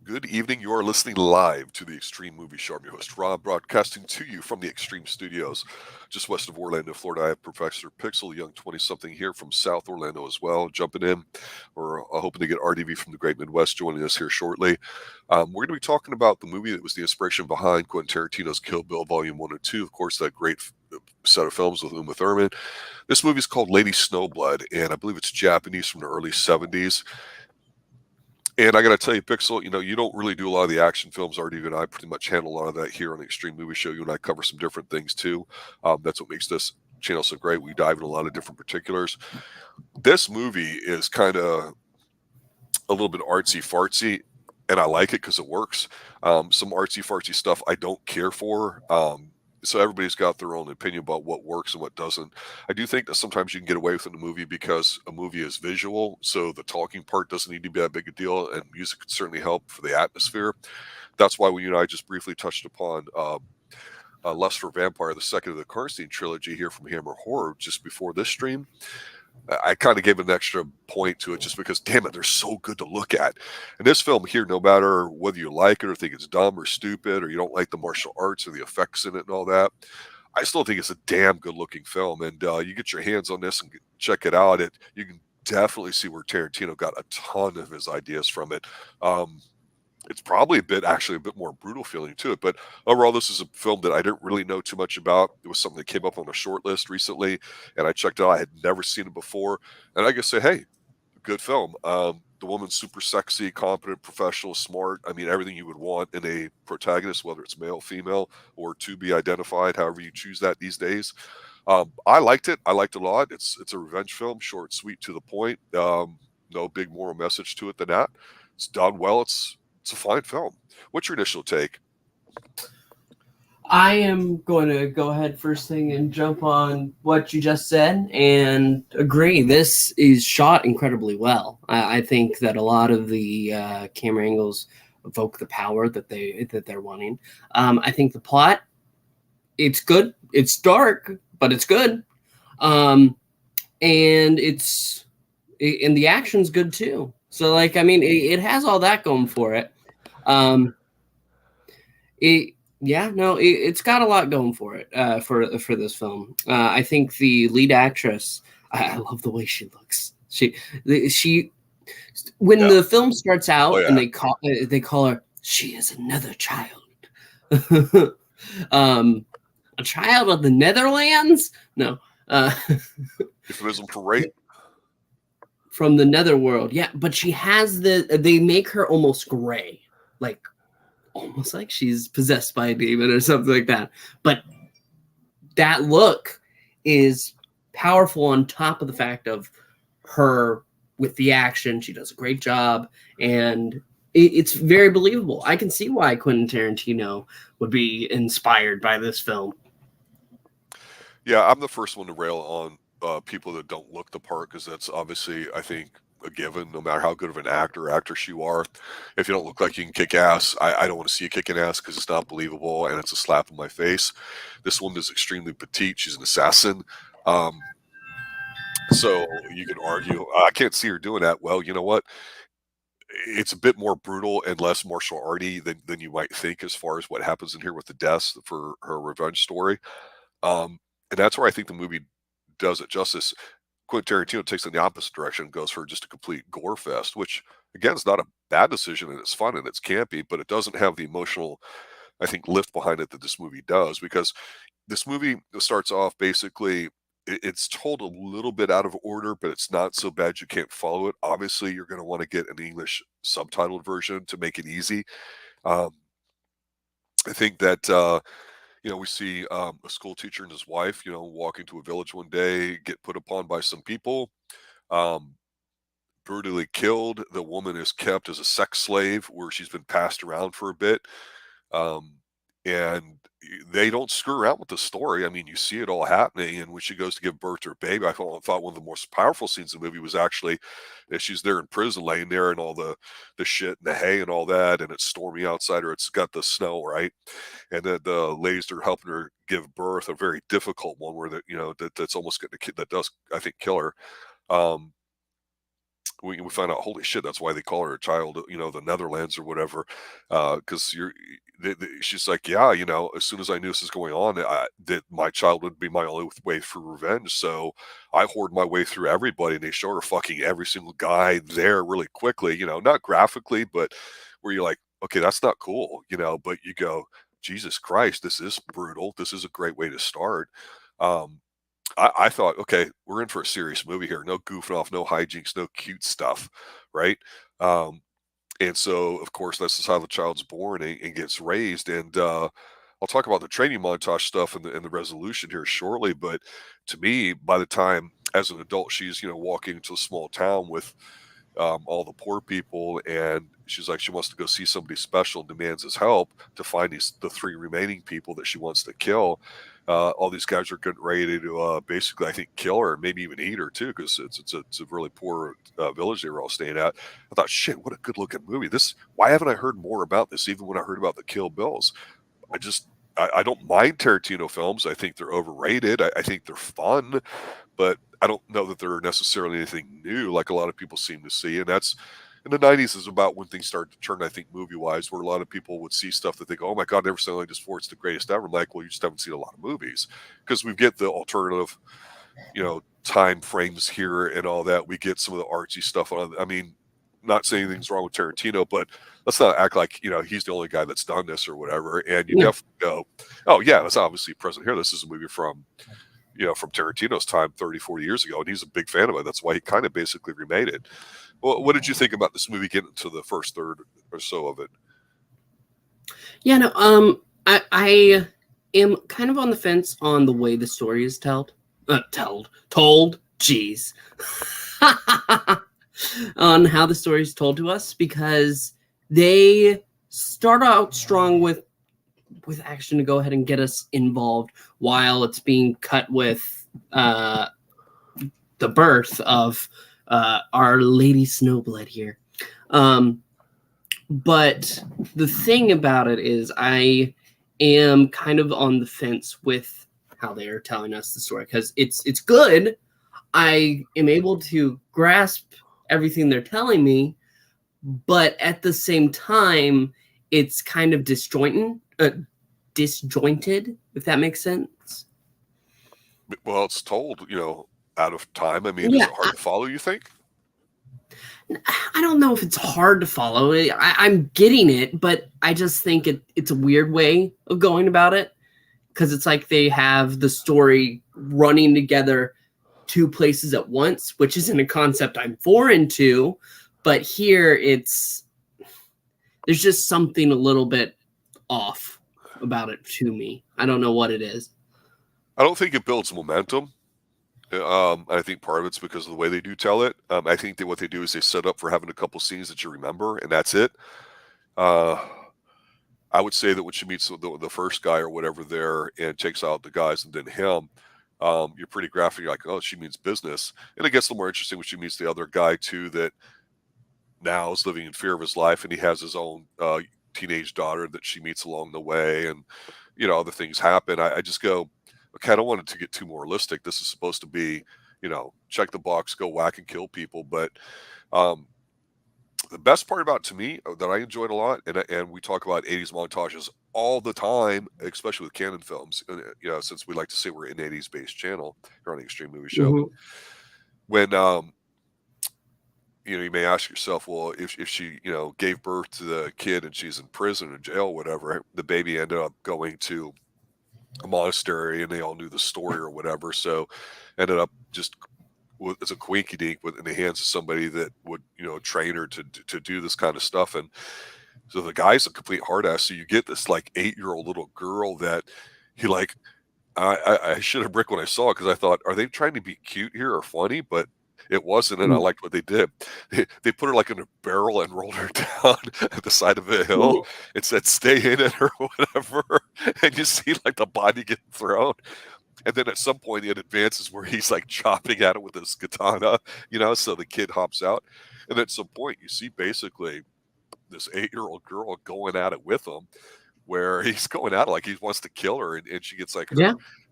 Good evening. You are listening live to the Extreme Movie Show. I'm your host, Rob, broadcasting to you from the Extreme Studios, just west of Orlando, Florida. I have Professor Pixel, young 20-something here from South Orlando as well, jumping in. We're hoping to get RDV from the Great Midwest joining us here shortly. We're going to be talking about the movie that was the inspiration behind Quentin Tarantino's Kill Bill Volume 1 and 2. Of course, that great set of films with Uma Thurman. This movie is called Lady Snowblood, and I believe it's Japanese from the early 70s. And I got to tell you, Pixel, you don't really do a lot of the action films. RDV and I pretty much handle a lot of that here on the Extreme Movie Show. You and I cover some different things too. That's what makes this channel so great. We dive in a lot of different particulars. This movie is kind of a little bit artsy-fartsy, and I like it because it works. Some artsy-fartsy stuff I don't care for. So everybody's got their own opinion about what works and what doesn't. I do think that sometimes you can get away with it in a movie because a movie is visual, so the talking part doesn't need to be that big a deal, and music can certainly help for the atmosphere. That's why when you and I just briefly touched upon Lust for Vampire, the second of the Karnstein trilogy here from Hammer Horror, just before this stream, I kind of gave an extra point to it just because, damn it, they're so good to look at. And this film here, no matter whether you like it or think it's dumb or stupid or you don't like the martial arts or the effects in it and all that, I still think it's a damn good looking film. And you get your hands on this and check it out. You can definitely see where Tarantino got a ton of his ideas from it. It's probably a bit more brutal feeling to it. But overall, this is a film that I didn't really know too much about. It was something that came up on a short list recently, and I checked it out. I had never seen it before. And I guess say, hey, good film. The woman's super sexy, competent, professional, smart. I mean, everything you would want in a protagonist, whether it's male, female, or to be identified, however you choose that these days. I liked it. I liked it a lot. It's a revenge film, short, sweet, to the point. No big moral message to it than that. It's done well. It's a fine film. What's your initial take? I am going to go ahead first thing and jump on what you just said and agree. This is shot incredibly well. I think that a lot of the camera angles evoke the power that they're wanting. I think the plot, it's good. It's dark, but it's good. And the action's good too. So, it has all that going for it. It's got a lot going for it for this film. I think the lead actress, I love the way she looks. When the film starts out and they call her, she is another child. A child of the Netherlands? No. Euphemism for rape. From the netherworld, yeah, but she has they make her almost gray, almost like she's possessed by a demon or something like that. But that look is powerful on top of the fact of her with the action. She does a great job, and it's very believable. I can see why Quentin Tarantino would be inspired by this film. Yeah, I'm the first one to rail on people that don't look the part, because that's obviously, I think, a given. No matter how good of an actor or actress you are, if you don't look like you can kick ass, I don't want to see you kicking ass because it's not believable and it's a slap in my face. This woman is extremely petite. She's an assassin. So you can argue, I can't see her doing that. Well, you know what? It's a bit more brutal and less martial arty than you might think as far as what happens in here with the deaths for her revenge story. And that's where I think the movie does it justice. Quentin Tarantino takes in the opposite direction and goes for just a complete gore fest, which, again, is not a bad decision, and it's fun and it's campy, but it doesn't have the emotional, I think, lift behind it that this movie does, because this movie starts off basically, it's told a little bit out of order, but it's not so bad you can't follow it. Obviously, you're going to want to get an English subtitled version to make it easy. I think that we see a school teacher and his wife, walking to a village one day, get put upon by some people, brutally killed. The woman is kept as a sex slave where she's been passed around for a bit. And they don't screw around with the story. I mean, you see it all happening. And when she goes to give birth to her baby, I thought one of the most powerful scenes in the movie was actually that she's there in prison, laying there and all the shit and the hay and all that. And it's stormy outside her. It's got the snow, right? And then the ladies that are helping her give birth, a very difficult one where that's almost getting a kid that does, I think, kill her. we find out, holy shit, that's why they call her a child, the Netherlands or whatever, because she's like, yeah, as soon as I knew this was going on, that my child would be my only way through revenge. So I hoard my way through everybody, and they show her fucking every single guy there really quickly, not graphically, but where you're like, okay, that's not cool, but you go, Jesus Christ, this is brutal. This is a great way to start. Um, I thought, okay, we're in for a serious movie here. No goofing off, no hijinks, no cute stuff, right? Um, and so, of course, this is how the child's born and gets raised. And I'll talk about the training montage stuff and the resolution here shortly. But to me, by the time as an adult, she's walking into a small town with all the poor people, and she's like, she wants to go see somebody special and demands his help to find the three remaining people that she wants to kill. All these guys are getting ready to basically, I think, kill her, maybe even eat her too, because it's a really poor village they were all staying at. I thought, shit, what a good looking movie. Why haven't I heard more about this? Even when I heard about the Kill Bills, I don't mind Tarantino films. I think they're overrated. I think they're fun, but I don't know that they're necessarily anything new like a lot of people seem to see. And that's in the 90s is about when things started to turn, I think, movie wise, where a lot of people would see stuff that they go, oh my God, never seen like this before. It's the greatest ever. I'm like, well, you just haven't seen a lot of movies because we get the alternative, time frames here and all that. We get some of the artsy stuff on. I mean, not saying anything's wrong with Tarantino, but let's not act like he's the only guy that's done this or whatever. And you definitely go, oh yeah, that's obviously present here. This is a movie from from Tarantino's time 30, 40 years ago, and he's a big fan of it. That's why he kind of basically remade it. Well, what did you think about this movie getting to the first third or so of it? Yeah, no, I am kind of on the fence on the way the story is told. Jeez. On how the story is told to us, because they start out strong with action to go ahead and get us involved while it's being cut with the birth of our Lady Snowblood here. But the thing about it is I am kind of on the fence with how they are telling us the story, because it's good. I am able to grasp everything they're telling me, but at the same time, it's kind of disjointed, if that makes sense. Well, it's told, out of time. I mean, is it hard to follow, you think? I don't know if it's hard to follow. I'm getting it, but I just think it's a weird way of going about it, because it's like they have the story running together two places at once, which isn't a concept I'm foreign to, but here there's just something a little bit off about it to me. I don't know what it is. I don't think it builds momentum. I think part of it's because of the way they do tell it. I think that what they do is they set up for having a couple scenes that you remember, and that's it. I would say that when she meets the first guy or whatever there and takes out the guys and then him, you're pretty graphic. You're like, oh, she means business. And it gets a little more interesting when she meets the other guy too, that now is living in fear of his life, and he has his own teenage daughter that she meets along the way, and other things happen. I just go, okay, I don't want it to get too moralistic. This is supposed to be, check the box, go whack and kill people. But the best part about it to me that I enjoyed a lot, and we talk about 80s montages all the time, especially with canon films, since we like to say we're an 80s based channel here on the Xtreme Movie Show. Mm-hmm. When you may ask yourself, well, if she gave birth to the kid and she's in prison or jail, whatever, the baby ended up going to a monastery and they all knew the story or whatever, so ended up just as a quinky dink in the hands of somebody that would train her to do this kind of stuff. And so the guy's a complete hard ass, so you get this like 8-year-old little girl that he like, I should have bricked when I saw it, because I thought, are they trying to be cute here or funny? But it wasn't, and I liked what they did. They put her like in a barrel and rolled her down at the side of a hill and said, stay in it or whatever. And you see like the body getting thrown. And then at some point it advances where he's like chopping at it with his katana, so the kid hops out. And at some point you see basically this 8-year-old girl going at it with him, where he's going at it like he wants to kill her, and she gets like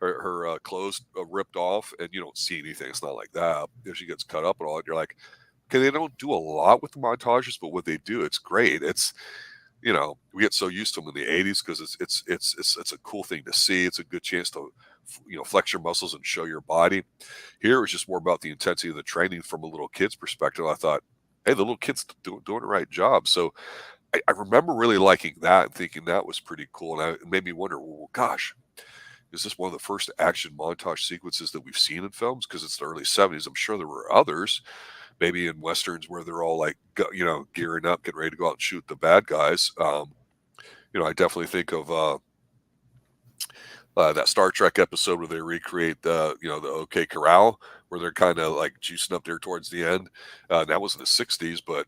her clothes ripped off, and you don't see anything. It's not like that. She gets cut up and all, and you're like, Okay, they don't do a lot with the montages, but what they do, it's great. It's, you know, we get so used to them in the '80s because it's a cool thing to see. It's a good chance to, you know, flex your muscles and show your body. Here, it's just more about the intensity of the training from a little kid's perspective. I thought, hey, the little kid's doing the right job. So I remember really liking that and thinking that was pretty cool. And it made me wonder, well, gosh, is this one of the first action montage sequences that we've seen in films? Because it's the early '70s. I'm sure there were others, maybe in westerns where they're all like, you know, gearing up, getting ready to go out and shoot the bad guys. You know, I definitely think of that Star Trek episode where they recreate the, you know, the OK Corral, where they're kind of like juicing up there towards the end. That was in the '60s, but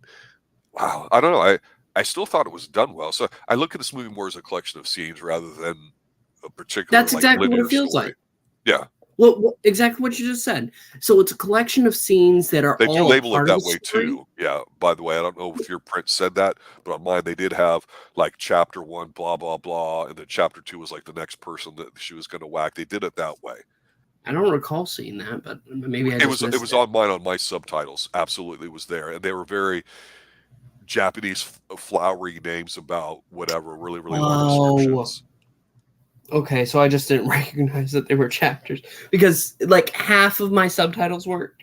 wow, I don't know. I still thought it was done well. So I look at this movie more as a collection of scenes rather than a particular That's like exactly what it linear feels story. like. Yeah, Well, exactly what you just said. So it's a collection of scenes that are they do all a label it part of the that way story. too. Yeah. By the way, I don't know if your print said that, but on mine they did have like chapter 1, blah blah blah, and then chapter 2 was like the next person that she was going to whack. They did it that way. I don't recall seeing that, but maybe I just It missed was it. on mine on my subtitles. Absolutely, was there, and they were very Japanese flowery names about whatever, really really long Oh, descriptions. okay. So I just didn't recognize that they were chapters because like half of my subtitles worked,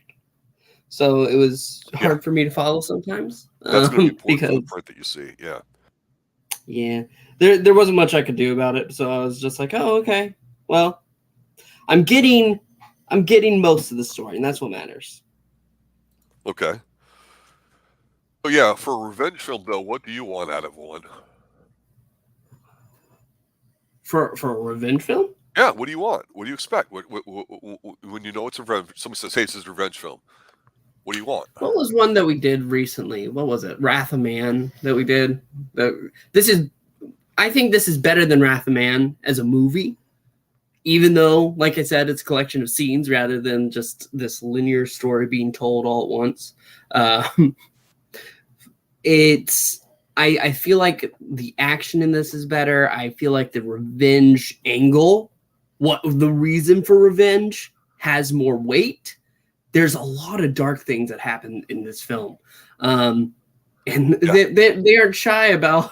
so it was Yeah, hard for me to follow sometimes. that's going to be important for the Because print that you see. Yeah. yeah, there wasn't much I could do about it, so I was just like, oh, okay. Well, I'm getting most of the story, and that's what matters. Okay. Oh yeah, for a revenge film though, what do you want out of one? For a revenge film. Yeah, what do you want? What do you expect? When you know it's a revenge, somebody says, "Hey, this is a revenge film." What do you want? What was one that we did recently? What was it? Wrath of Man that we did. This is, I think this is better than Wrath of Man as a movie, even though, like I said, it's a collection of scenes rather than just this linear story being told all at once. It's, I feel like the action in this is better. I feel like the revenge angle, what the reason for revenge, has more weight. There's a lot of dark things that happen in this film. And Yeah. they aren't shy about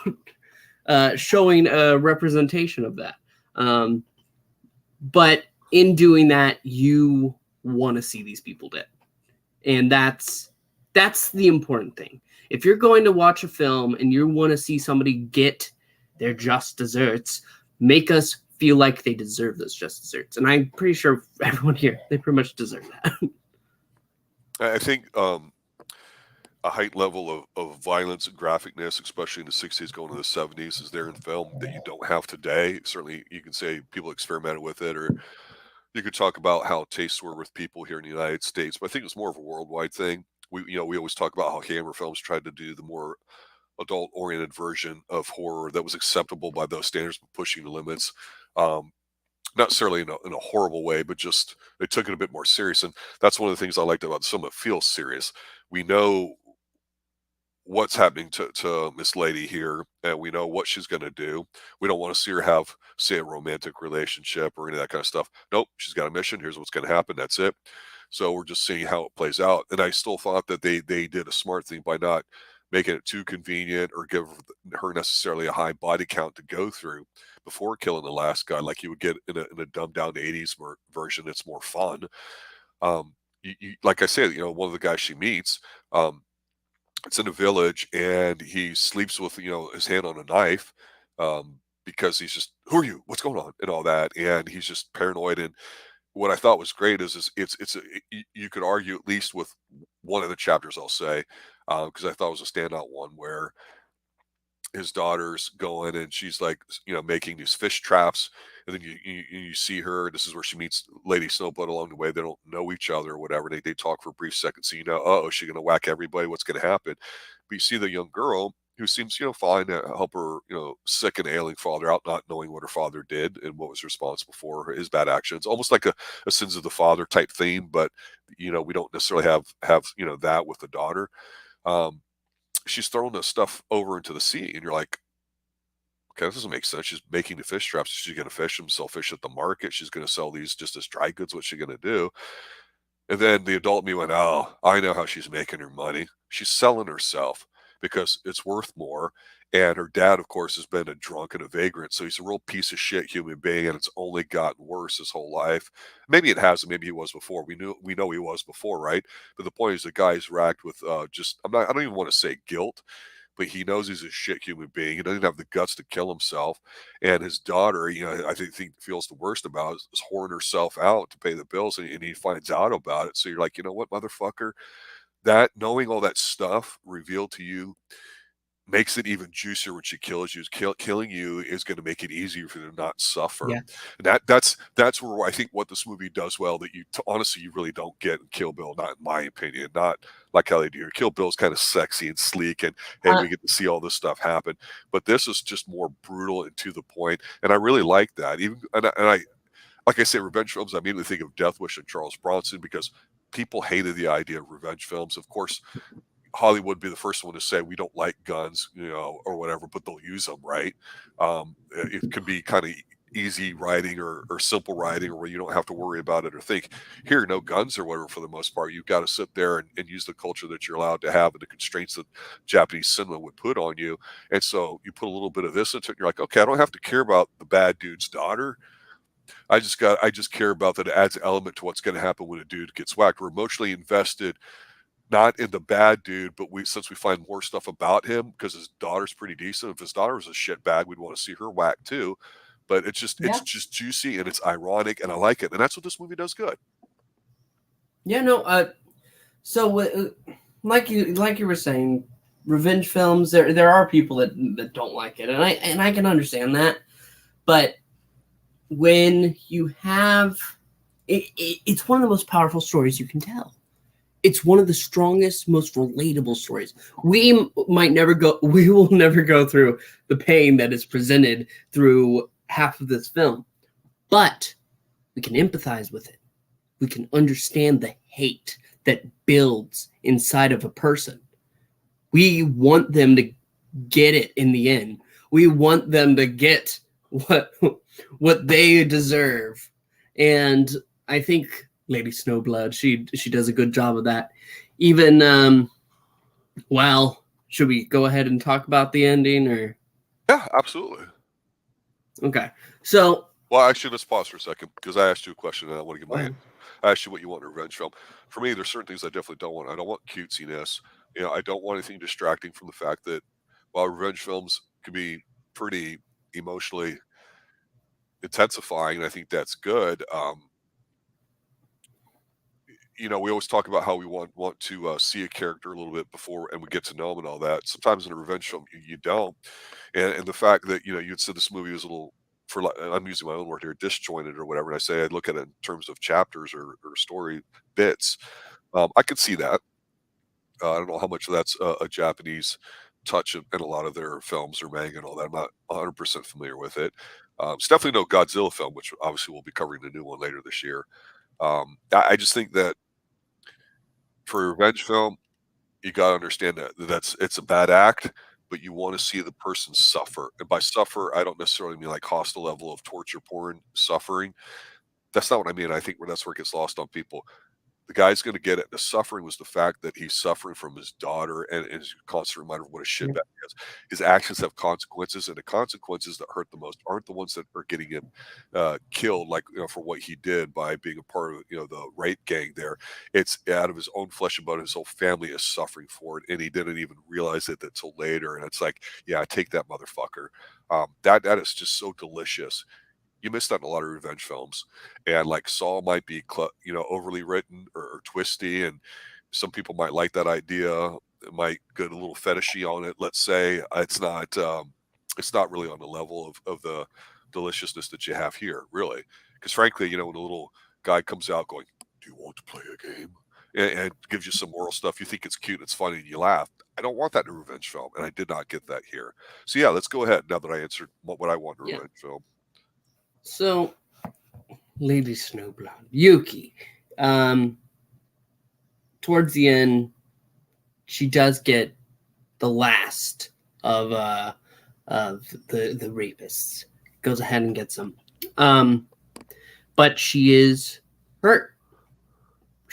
showing a representation of that. But in doing that, you want to see these people dead. And that's the important thing. If you're going to watch a film and you want to see somebody get their just desserts, make us feel like they deserve those just desserts. And I'm pretty sure everyone here, they pretty much deserve that. I think a height level of violence and graphicness, especially in the '60s going to the '70s, is there in film that you don't have today. Certainly, you can say people experimented with it, or you could talk about how tastes were with people here in the United States. But I think it's more of a worldwide thing. We always talk about how Hammer Films tried to do the more adult-oriented version of horror that was acceptable by those standards, but pushing the limits. Um, Not necessarily in a horrible way, but just they took it a bit more serious. And that's one of the things I liked about some. It feels serious. We know what's happening to Miss Lady here, and we know what she's going to do. We don't want to see her have, say, a romantic relationship or any of that kind of stuff. Nope, she's got a mission. Here's what's going to happen. That's it. So we're just seeing how it plays out. And I still thought that they did a smart thing by not making it too convenient or give her necessarily a high body count to go through before killing the last guy, like you would get in a dumbed down '80s version. It's more fun. Like I said, you know, one of the guys she meets. It's in a village and he sleeps with, you know, his hand on a knife, because he's just, who are you, what's going on, and all that, and he's just paranoid. And what I thought was great is you could argue at least with one of the chapters, I'll say, because I thought it was a standout one where his daughter's going and she's like, you know, making these fish traps, and then you see her, this is where she meets Lady Snowblood along the way. They don't know each other or whatever. They talk for a brief second, so you know, oh, is she gonna whack everybody, what's gonna happen? But you see the young girl who seems, you know, fine to help her, you know, sick and ailing father out, not knowing what her father did and what was responsible for his bad actions, almost like a sins of the father type theme. But you know, we don't necessarily have you know that with the daughter. um she's throwing this stuff over into the sea, and you're like, okay, this doesn't make sense. She's making the fish traps. She's going to fish them, sell fish at the market. She's going to sell these just as dry goods. What's she going to do? And then the adult me went, "Oh, I know how she's making her money. She's selling herself because it's worth more." And her dad, of course, has been a drunk and a vagrant, so he's a real piece of shit human being, and it's only gotten worse his whole life. Maybe it hasn't. Maybe he was before. We know he was before, right? But the point is, the guy's racked with just I don't even want to say guilt, but he knows he's a shit human being. He doesn't have the guts to kill himself. And his daughter, I think feels the worst about it, is whoring herself out to pay the bills, and he finds out about it. So you're like, you know what, motherfucker? That knowing all that stuff revealed to you makes it even juicier when she kills you. Killing you is going to make it easier for you to not suffer. Yeah. And that's where I think what this movie does well that honestly you really don't get in Kill Bill, not in my opinion, not like how they do here. Kill Bill is kind of sexy and sleek, and hey, we get to see all this stuff happen. But this is just more brutal and to the point, and I really like that. Even and I like I say, revenge films. I immediately think of Death Wish and Charles Bronson because people hated the idea of revenge films. Of course, Hollywood would be the first one to say we don't like guns, or whatever, but they'll use them, right? It could be kind of easy writing or simple writing, or where you don't have to worry about it or think. Here, no guns or whatever for the most part. You've got to sit there and use the culture that you're allowed to have and the constraints that Japanese cinema would put on you. And so you put a little bit of this into it. And you're like, okay, I don't have to care about the bad dude's daughter. I just care about that it adds an element to what's going to happen when a dude gets whacked. We're emotionally invested not in the bad dude, but since we find more stuff about him because his daughter's pretty decent. If his daughter was a shit bag, we'd want to see her whacked too. But it's just juicy and it's ironic, and I like it, and that's what this movie does good. Yeah, no. So like you were saying, revenge films. There are people that don't like it, and I can understand that. But when you have it's one of the most powerful stories you can tell. It's one of the strongest, most relatable stories. We will never go through the pain that is presented through half of this film, but we can empathize with it. We can understand the hate that builds inside of a person. We want them to get it in the end. We want them to get what they deserve. And I think Lady Snowblood, she does a good job of that. Even should we go ahead and talk about the ending, or? Yeah, absolutely. Okay. So actually, let's pause for a second because I asked you a question and I want to get my answer. I asked you what you want in a revenge film. For me, there's certain things I definitely don't want. I don't want cutesiness. I don't want anything distracting from the fact that while revenge films can be pretty emotionally intensifying, and I think that's good. We always talk about how we want to see a character a little bit before and we get to know them and all that. Sometimes in a revenge film, you don't. And the fact that, you'd said this movie was a little, I'm using my own word here, disjointed or whatever. And I say, I look at it in terms of chapters or story bits. I could see that. I don't know how much of that's a Japanese touch in a lot of their films or manga and all that. I'm not 100% familiar with it. It's definitely no Godzilla film, which obviously we'll be covering the new one later this year. I just think that for a revenge film, you got to understand that it's a bad act, but you want to see the person suffer. And by suffer, I don't necessarily mean like hostile level of torture porn suffering. That's not what I mean. I think that's where it gets lost on people. The guy's going to get it. The suffering was the fact that he's suffering from his daughter and is a constant reminder of what a shitbag he is. His actions have consequences, and the consequences that hurt the most aren't the ones that are getting him killed, like for what he did by being a part of the rape gang. There, it's out of his own flesh and blood. His whole family is suffering for it, and he didn't even realize it until later. And it's like, yeah, take that, motherfucker. That is just so delicious. You miss that in a lot of revenge films, and like Saw might be overly written or twisty, and some people might like that idea. It might get a little fetishy on it. Let's say it's not really on the level of the deliciousness that you have here, really. Because frankly, when a little guy comes out going, "Do you want to play a game?" and gives you some moral stuff, you think it's cute, it's funny, and you laugh. I don't want that in a revenge film, and I did not get that here. So yeah, let's go ahead now that I answered what I want in a revenge film. So, Lady Snowblood, Yuki, towards the end, she does get the last of the rapists. Goes ahead and gets them, but she is hurt.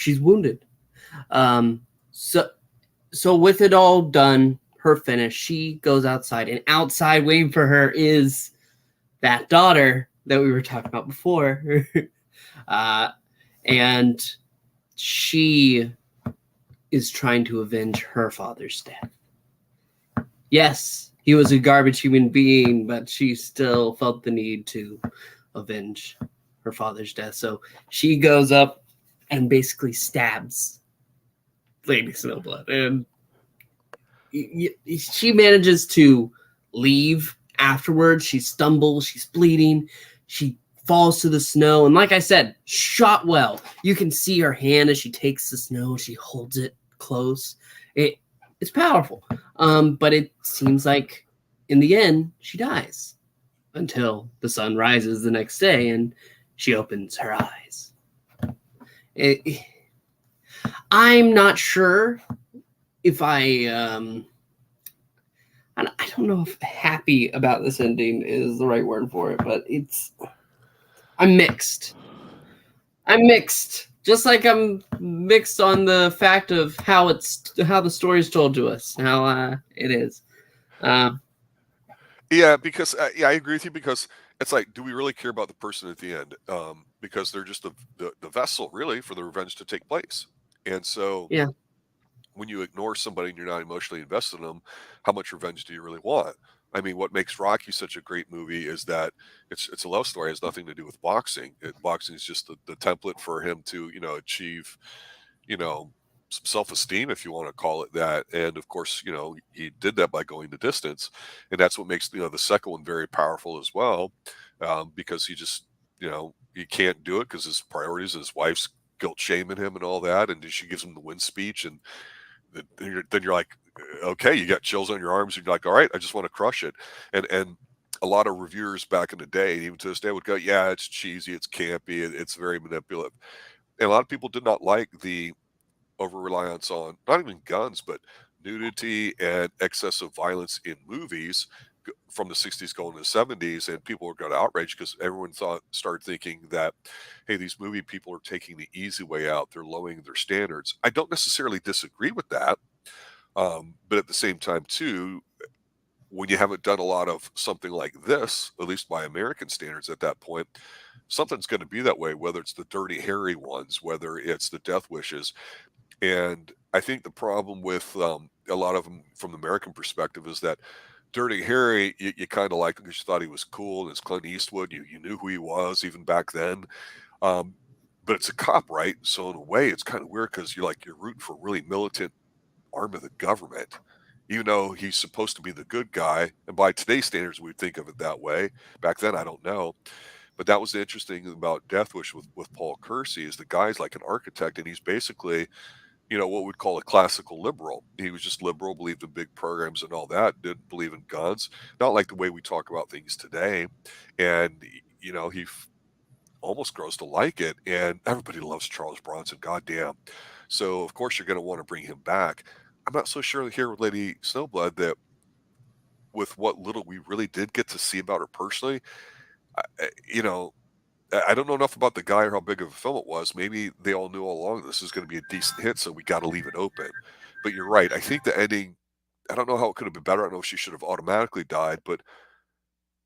she's wounded. So with it all done, her finish, she goes outside, and outside waiting for her is that daughter that we were talking about before. And she is trying to avenge her father's death. Yes, he was a garbage human being, but she still felt the need to avenge her father's death. So she goes up and basically stabs Lady Snowblood. And she manages to leave afterwards. She stumbles, she's bleeding, she falls to the snow. And like I said, shot well. You can see her hand as she takes the snow, she holds it close. It's powerful. But it seems like in the end, she dies until the sun rises the next day and she opens her eyes. I'm not sure if I don't know if happy about this ending is the right word for it, but I'm mixed. I'm mixed. Just like I'm mixed on the fact of how the story is told to us, how it is. Yeah, because I agree with you, because it's like, do we really care about the person at the end? Because they're just the vessel, really, for the revenge to take place. And so, Yeah. when you ignore somebody and you're not emotionally invested in them, how much revenge do you really want? I mean, what makes Rocky such a great movie is that it's a love story. It has nothing to do with boxing. Boxing is just the template for him to, achieve, some self-esteem, if you want to call it that. And of course, he did that by going the distance. And that's what makes, the second one very powerful as well. Because he just, he can't do it because his priorities, his wife's guilt shaming him and all that. And she gives him the win speech. And then you're like, okay, you got chills on your arms. And you're like, all right, I just want to crush it. And a lot of reviewers back in the day, even to this day, would go, yeah, it's cheesy, it's campy, it's very manipulative. And a lot of people did not like the over-reliance on not even guns, but nudity and excessive violence in movies from the 60s going to the 70s. And people got outraged because everyone started thinking that, hey, these movie people are taking the easy way out. They're lowering their standards. I don't necessarily disagree with that. But at the same time, too, when you haven't done a lot of something like this, at least by American standards at that point, something's going to be that way, whether it's the Dirty Harry ones, whether it's the Death Wishes. And I think the problem with a lot of them from the American perspective is that Dirty Harry, you kind of liked him because you thought he was cool, and it's Clint Eastwood. You knew who he was even back then. But it's a cop, right? So in a way, it's kind of weird because you're rooting for a really militant arm of the government, even though he's supposed to be the good guy. And by today's standards, we'd think of it that way. Back then, I don't know. But that was the interesting thing about Death Wish with Paul Kersey, is the guy's like an architect, and he's basically, what we'd call a classical liberal. He was just liberal, believed in big programs and all that, didn't believe in guns, not like the way we talk about things today. And, he almost grows to like it. And everybody loves Charles Bronson, goddamn. So, of course, you're going to want to bring him back. I'm not so sure here with Lady Snowblood that with what little we really did get to see about her personally, I don't know enough about the guy or how big of a film it was. Maybe they all knew all along this is going to be a decent hit, so we got to leave it open. But you're right. I think the ending, I don't know how it could have been better. I don't know if she should have automatically died, but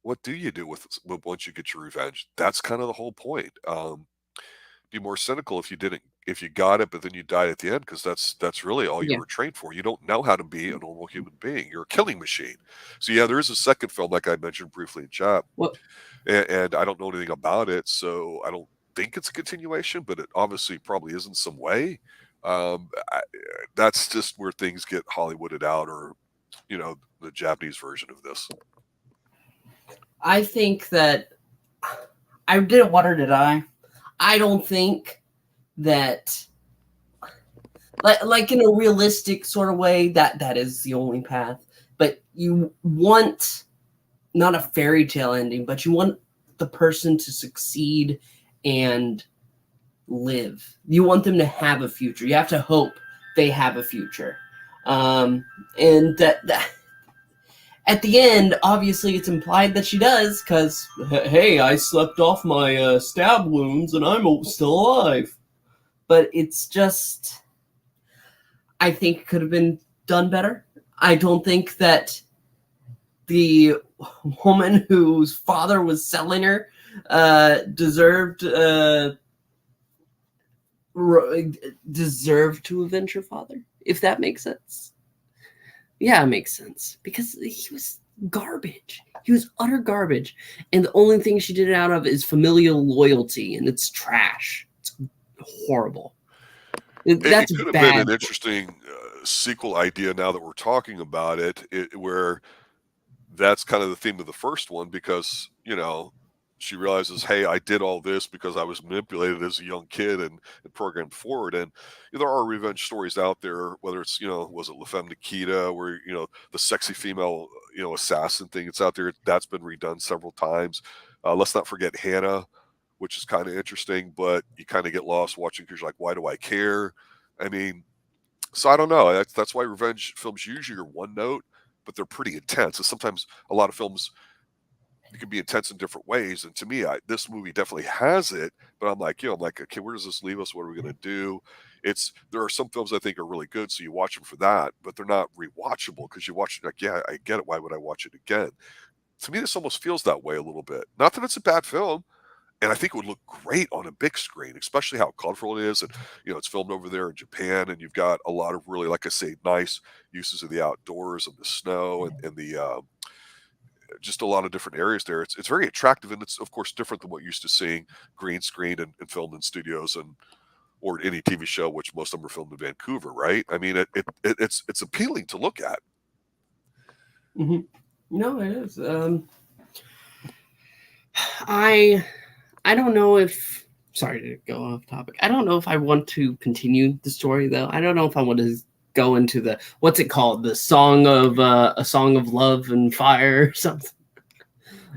what do you do with once you get your revenge? That's kind of the whole point. Be more cynical if you got it, but then you died at the end, because that's really all you were trained for. You don't know how to be a normal human being. You're a killing machine. So yeah, there is a second film, like I mentioned briefly in chat. Well, and I don't know anything about it, so I don't think it's a continuation, but it obviously probably is in some way. That's just where things get Hollywooded out, or the Japanese version of this. I think that I didn't want her to die. I don't think that, like in a realistic sort of way, that is the only path. But you want not a fairy tale ending, but you want the person to succeed and live. You want them to have a future. You have to hope they have a future. And that at the end, obviously, it's implied that she does, because, hey, I slept off my stab wounds and I'm still alive. but it's just, I think it could have been done better. I don't think that the woman whose father was selling her deserved to avenge her father, if that makes sense. Yeah, it makes sense, because he was garbage. He was utter garbage, and the only thing she did it out of is familial loyalty, and it's trash. It's horrible. That's it could have bad. been an interesting sequel idea now that we're talking about it, where that's kind of the theme of the first one, because, you know, she realizes, hey, I did all this because I was manipulated as a young kid and programmed forward. And you know, there are revenge stories out there, whether it's, you know, was it La Femme Nikita, where, you know, the sexy female, you know, assassin thing, it's out there. That's been redone several times. Let's not forget Hannah, which is kind of interesting, but you kind of get lost watching because you're like, why do I care? I mean, so I don't know. That's why revenge films usually are one note, but they're pretty intense. And sometimes a lot of films, you can be intense in different ways. And to me, this movie definitely has it. But I'm like, you know, I'm like, okay, where does this leave us? What are we going to do? There are some films I think are really good, so you watch them for that, but they're not rewatchable because you watch it like, yeah, I get it. Why would I watch it again? To me, this almost feels that way a little bit. Not that it's a bad film. And I think it would look great on a big screen, especially how colorful it is. And, you know, it's filmed over there in Japan, and you've got a lot of really, like I say, nice uses of the outdoors and the snow and the just a lot of different areas there. It's very attractive, and it's of course different than what you're used to seeing green screened and filmed in studios and or any TV show, which most of them are filmed in Vancouver, right? I mean, it's appealing to look at. Mm-hmm. No, it is. I don't know if, sorry to go off topic. I don't know if I want to continue the story though. I don't know if I want to go into the, what's it called? The song of a song of love and fire or something.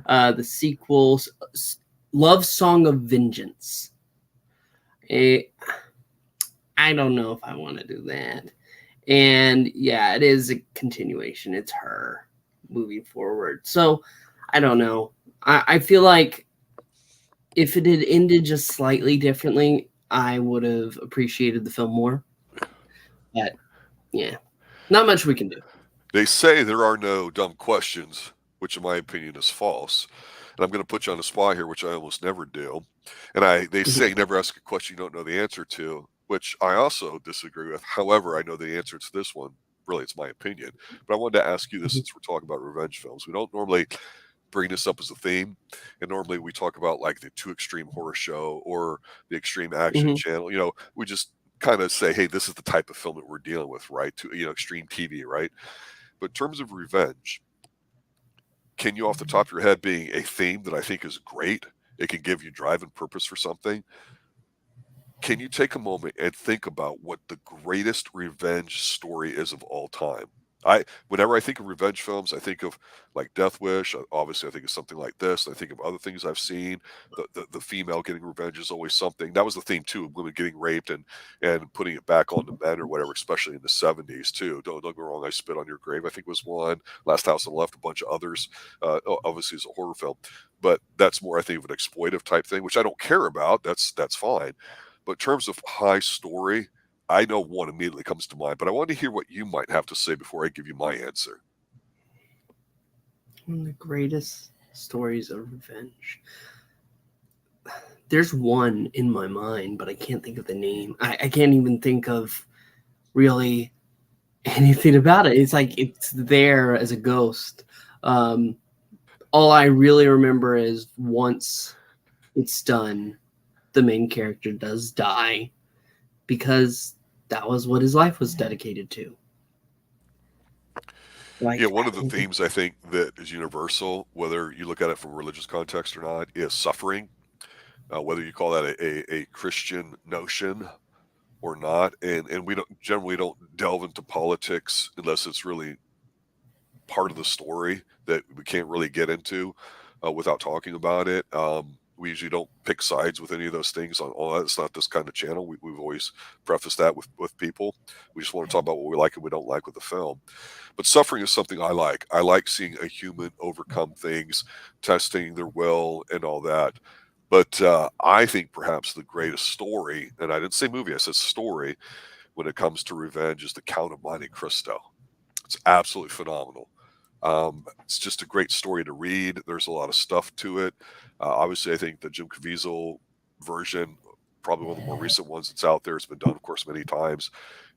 The sequel, Love Song of Vengeance. I don't know if I want to do that. And yeah, it is a continuation. It's her moving forward. So I don't know. I feel like if it had ended just slightly differently, I would have appreciated the film more. But yeah, not much we can do. They say there are no dumb questions, which in my opinion is false. And I'm going to put you on the spot here, which I almost never do. And they say never ask a question you don't know the answer to, which I also disagree with. However, I know the answer to this one. Really, it's my opinion. But I wanted to ask you this since we're talking about revenge films. We don't normally bring this up as a theme, and normally we talk about like the Too Extreme Horror Show or the Extreme Action Channel. You know, we just kind of say, hey, this is the type of film that we're dealing with, right? To, you know, extreme TV, right? But in terms of revenge, can you off the top of your head, being a theme that I think is great, it can give you drive and purpose for something, can you take a moment and think about what the greatest revenge story is of all time? Whenever I think of revenge films, I think of like Death Wish. Obviously, I think of something like this. I think of other things I've seen. The female getting revenge is always something. That was the theme too. Women getting raped and putting it back on the men or whatever, especially in the 70s too. Don't get me wrong. I Spit on Your Grave, I think was one. Last House on the Left, a bunch of others. Obviously, it's a horror film, but that's more I think of an exploitive type thing, which I don't care about. That's fine. But in terms of high story, I know one immediately comes to mind, but I want to hear what you might have to say before I give you my answer. One of the greatest stories of revenge. There's one in my mind, but I can't think of the name. I can't even think of really anything about it. It's like it's there as a ghost. All I really remember is once it's done, the main character does die because that was what his life was dedicated to. Like, Yeah, one of the themes I think that is universal, whether you look at it from a religious context or not, is suffering. Whether you call that a Christian notion or not, and we don't delve into politics unless it's really part of the story that we can't really get into without talking about it. We usually don't pick sides with any of those things on all that. It's not this kind of channel. We've always prefaced that with people. We just want to talk about what we like and we don't like with the film. But suffering is something I like. I like seeing a human overcome things, testing their will and all that. But I think perhaps the greatest story, and I didn't say movie, I said story, when it comes to revenge is The Count of Monte Cristo. It's absolutely phenomenal. It's just a great story to read. There's a lot of stuff to it. Obviously, I think the Jim Caviezel version, probably one of the more recent ones that's out there, it's been done, of course, many times,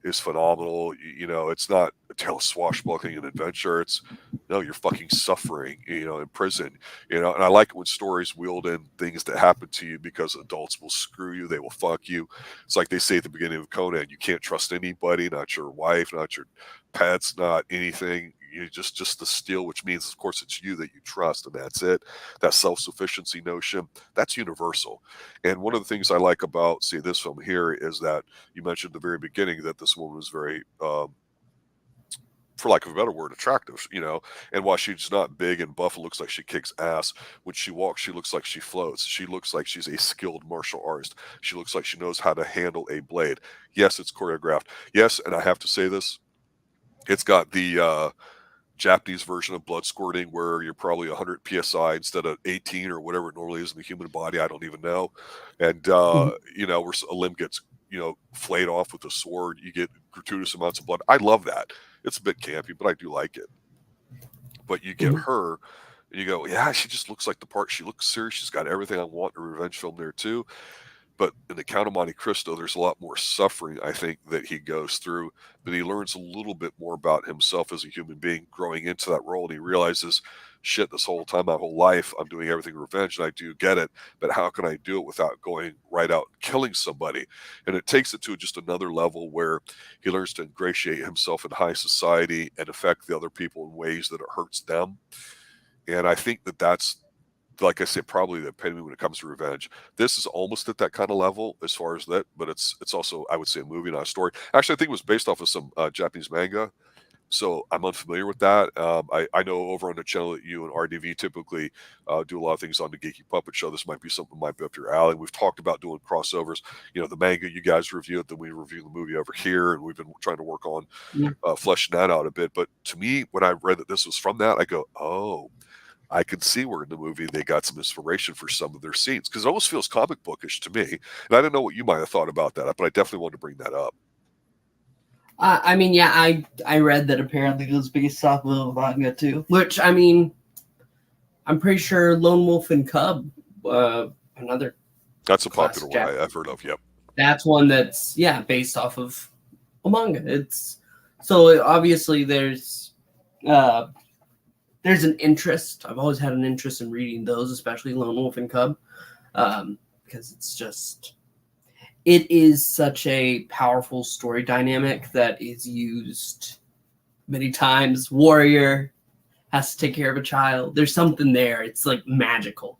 is phenomenal. You know, it's not a tale of swashbuckling and adventure. It's no, you're fucking suffering, you know, in prison, you know. And I like it when stories wield in things that happen to you because adults will screw you, they will fuck you. It's like they say at the beginning of Conan, you can't trust anybody, not your wife, not your pets, not anything. You just the steel, which means of course it's you that you trust, and that's it. That self-sufficiency notion, that's universal. And one of the things I like about see this film here is that you mentioned at the very beginning that this woman was very for lack of a better word, attractive, you know. And while she's not big and buff, it looks like she kicks ass. When she walks, she looks like she floats. She looks like she's a skilled martial artist. She looks like she knows how to handle a blade. Yes, it's choreographed. Yes, and I have to say this, it's got the Japanese version of blood squirting where you're probably 100 psi instead of 18 or whatever it normally is in the human body. I don't even know. And, Mhm. you know, where a limb gets, you know, flayed off with a sword, you get gratuitous amounts of blood. I love that. It's a bit campy, but I do like it. But you get Mhm. her and you go, yeah, she just looks like the part. She looks serious. She's got everything I want in a revenge film there too. But in The Count of Monte Cristo, there's a lot more suffering, I think, that he goes through. But he learns a little bit more about himself as a human being growing into that role. And he realizes, shit, this whole time, my whole life, I'm doing everything revenge, and I do get it. But how can I do it without going right out and killing somebody? And it takes it to just another level where he learns to ingratiate himself in high society and affect the other people in ways that it hurts them. And I think that that's, like I said, probably the epitome when it comes to revenge. This is almost at that kind of level as far as that, but it's also, I would say, a movie, not a story. Actually, I think it was based off of some Japanese manga, so I'm unfamiliar with that. I know over on the channel that you and RDV typically do a lot of things on the Geeky Puppet Show. This might be something that might be up your alley. We've talked about doing crossovers. You know, the manga you guys review it, then we review the movie over here, and we've been trying to work on Yeah. fleshing that out a bit. But to me, when I read that this was from that, I go, oh, I can see where in the movie they got some inspiration for some of their scenes because it almost feels comic bookish to me. And I don't know what you might have thought about that, but I definitely wanted to bring that up. I mean, yeah, I read that apparently it was based off of manga too. Which I mean, I'm pretty sure Lone Wolf and Cub, another That's a popular classic one Japanese. I've heard of. Yep. That's one that's based off of a manga. It's so obviously there's an interest. I've always had an interest in reading those, especially Lone Wolf and Cub, because it is such a powerful story dynamic that is used many times. Warrior has to take care of a child. There's something there. It's like magical.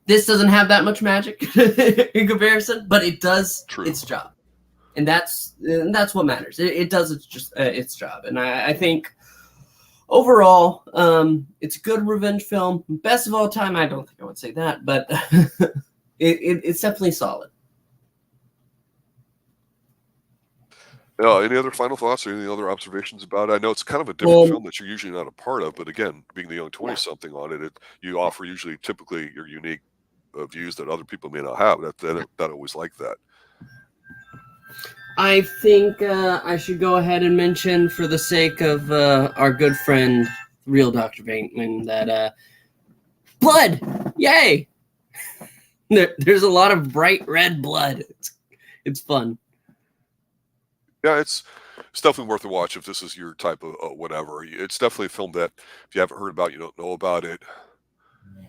This doesn't have that much magic in comparison, but it does its job, and that's what matters. It does its job, and I think overall, it's a good revenge film. Best of all time, I don't think I would say that, but it's definitely solid. Any other final thoughts or any other observations about it? I know it's kind of a different film that you're usually not a part of, but again, being the young 20-something on it, you offer usually typically your unique views that other people may not have. That always like that. I think I should go ahead and mention, for the sake of our good friend, real Dr. Bateman, that blood, yay! There's a lot of bright red blood. It's fun. Yeah, it's definitely worth a watch if this is your type of whatever. It's definitely a film that if you haven't heard about, you don't know about it,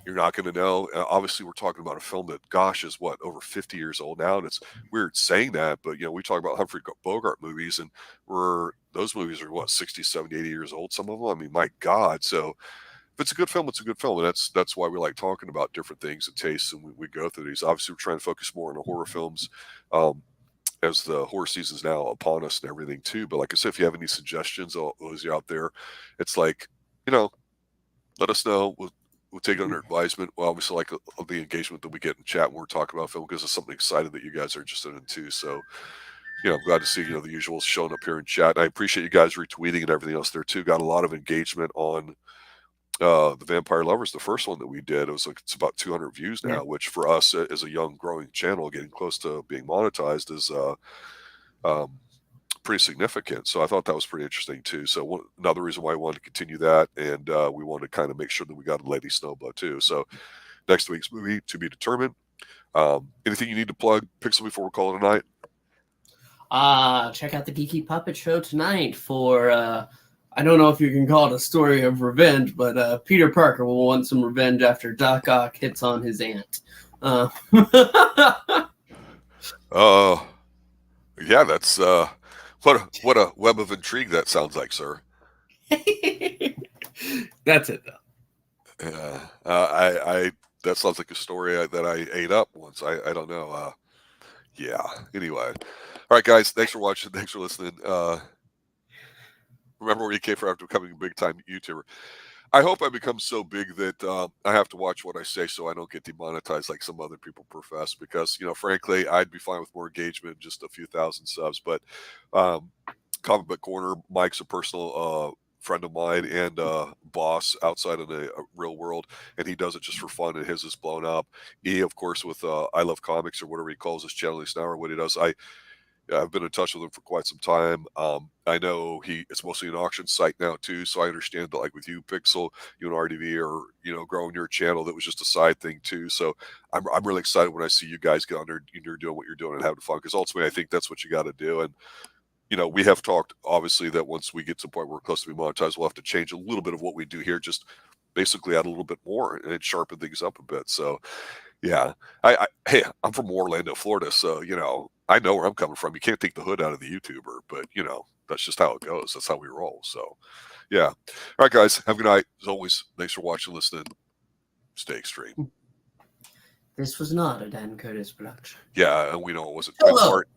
you're not going to know. Obviously, we're talking about a film that, gosh, is what, over 50 years old now, and it's weird saying that, but you know, we talk about Humphrey Bogart movies, and those movies are what, 60, 70, 80 years old, some of them. I mean, my God. So if it's a good film, it's a good film, and that's why we like talking about different things and tastes, and we go through these. Obviously, we're trying to focus more on the horror films. As the horror season's now upon us and everything too. But like I said, if you have any suggestions, all those are out there. It's like, you know, let us know. We'll take it under advisement. Well, obviously, like the engagement that we get in chat when we're talking about film, because it's something exciting that you guys are interested in too. So, you know, I'm glad to see, you know, the usuals showing up here in chat. And I appreciate you guys retweeting and everything else there too. Got a lot of engagement on the Vampire Lovers, the first one that we did, it's about 200 views now, which for us as a young growing channel, getting close to being monetized is pretty significant. So I thought that was pretty interesting too. So another reason why I wanted to continue that, and we wanted to kind of make sure that we got a Lady Snowblood too. So next week's movie to be determined. Anything you need to plug, Pixel, before we call it a night? Check out the Geeky Puppet Show tonight for I don't know if you can call it a story of revenge, but Peter Parker will want some revenge after Doc Ock hits on his aunt. Yeah, that's what a web of intrigue that sounds like, sir. That's it, though. That sounds like a story that I ate up once. I don't know. Yeah. Anyway, all right, guys. Thanks for watching. Thanks for listening. Remember where you came from after becoming a big time YouTuber. I hope I become so big that I have to watch what I say so I don't get demonetized like some other people profess. Because, frankly, I'd be fine with more engagement, just a few thousand subs. But Comic Book Corner, Mike's a personal friend of mine and boss outside of the real world, and he does it just for fun, and his is blown up. He, of course, with I Love Comics, or whatever he calls his channel now, or what he does. I've been in touch with him for quite some time. I know it's mostly an auction site now too, so I understand that, like with you, Pixel, you and RDV are growing your channel. That was just a side thing too. So I'm really excited when I see you guys get on there, you're doing what you're doing and having fun, because ultimately I think that's what you got to do. And we have talked, obviously, that once we get to the point where we're close to being monetized, we'll have to change a little bit of what we do here, just basically add a little bit more and sharpen things up a bit. So, yeah. Hey, I'm from Orlando, Florida, so, I know where I'm coming from. You can't take the hood out of the YouTuber, but, that's just how it goes. That's how we roll. So, yeah. All right, guys. Have a good night. As always, thanks for watching, listening. Stay extreme. This was not a Dan Curtis production. Yeah, and we know it wasn't Twin Martin.